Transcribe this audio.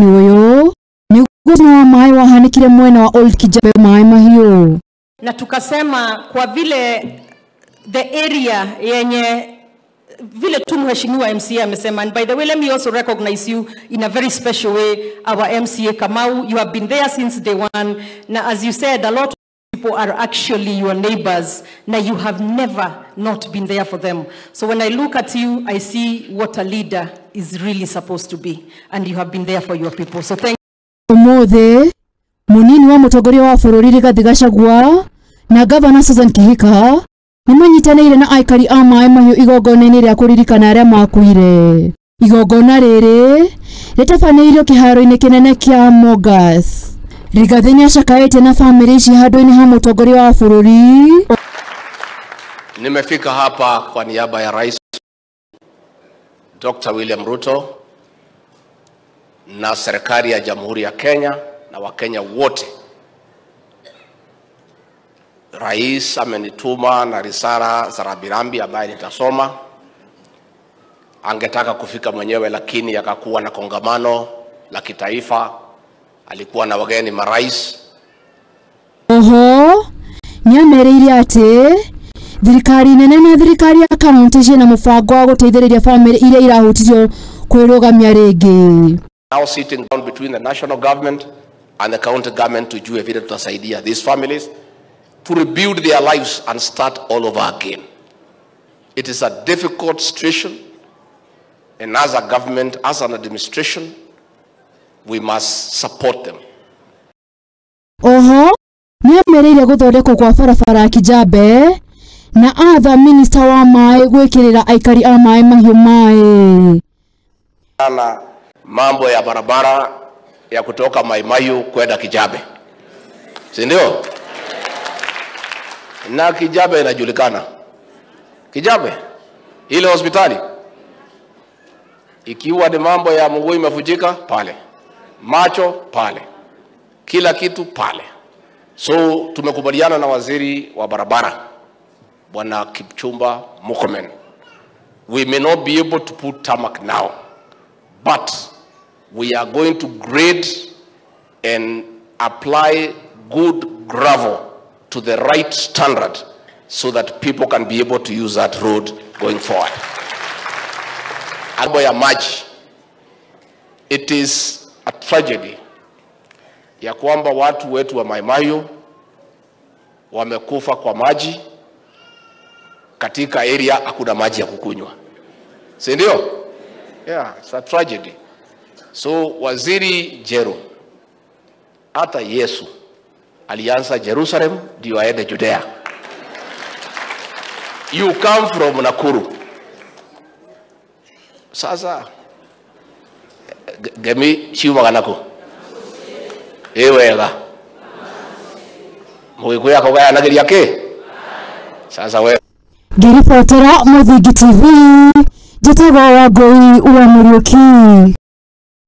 uyo niguo mai wahanikire mwena wa Old Kijabe mai mahiu. Na tukasema kwa vile the area yenye vile tu mheshimiwa MCA amesema, and by the way let me also recognize you in a very special way, our MCA Kamau. You have been there since day one. Now as you said, a lot of people are actually your neighbors. Now you have never not been there for them. So when I look at you, I see what a leader is really supposed to be, and you have been there for your people. So thank you. Mothe munini wa mutongoria wa bururi Rigathi Gachagua na Governor Susan Kihika nimanyitanĩire na aikari a mai mahiu igongona-inĩ rĩa kũririkana arĩa makuire. Igongona rĩrĩ rĩtabanĩirio kĩharo-inĩ kĩnene kĩa Mogas. Rigathi nĩacakaĩte na famĩlĩ ici handũ-inĩ ha mũtongoria wa bũrũri. Nimefika hapa kwa niaba ya Rais Dr. William Ruto na serikali ya Jamhuri ya Kenya na Wakenya wote. Rais amenituma na risala za rambirambi ambaye nitasoma. Angetaka kufika mwenyewe lakini akakuwa na kongamano la kitaifa. Alikuwa na wageni marais. Oho, nĩamerĩire atĩ thirikari nene na thirikari ya kaunti ciĩna mũbango wa gũteithĩrĩria famĩlĩ iria irahutirio kwĩrũgamia rĩngĩ. Now sitting down between the national government and the county government to tujue vile tutasaidia these families to rebuild their lives and start all over again. It is a difficult situation, and as a government, as an administration, we must support them. Oho, nĩamerĩire gũthondekwo kwa barabara ya Kijabe na atha minister wa mai gwĩkĩrĩra aikari a mai mahiũ mai. Ana mambo ya barabara ya kutoka Mai Mahiu kwenda Kijabe, si ndio? Na Kijabe inajulikana. Kijabe ile hospitali ikiwa ni mambo ya mguu imevunjika pale, macho pale, kila kitu pale. So tumekubaliana na waziri wa barabara Bwana Kipchumba Murkomen. We may not be able to put tarmac now, but we are going to grade and apply good gravel to the right standard so that people can be able to use that road going forward. Mambo ya maji, it is a tragedy ya kwamba watu wetu wa Mai Mahiu wamekufa kwa maji katika area hakuna maji ya kukunywa, si ndio? Yeah, it's a tragedy. So waziri Jero, hata Yesu alianza Jerusalem ndio aende Judea. You come from Nakuru. Sasa gemi chiuma nako ewega mugikuya yako gaya nageria ke sasa we Ngiribotera Muthingi TV njitagwo Wangui wa Muriuki.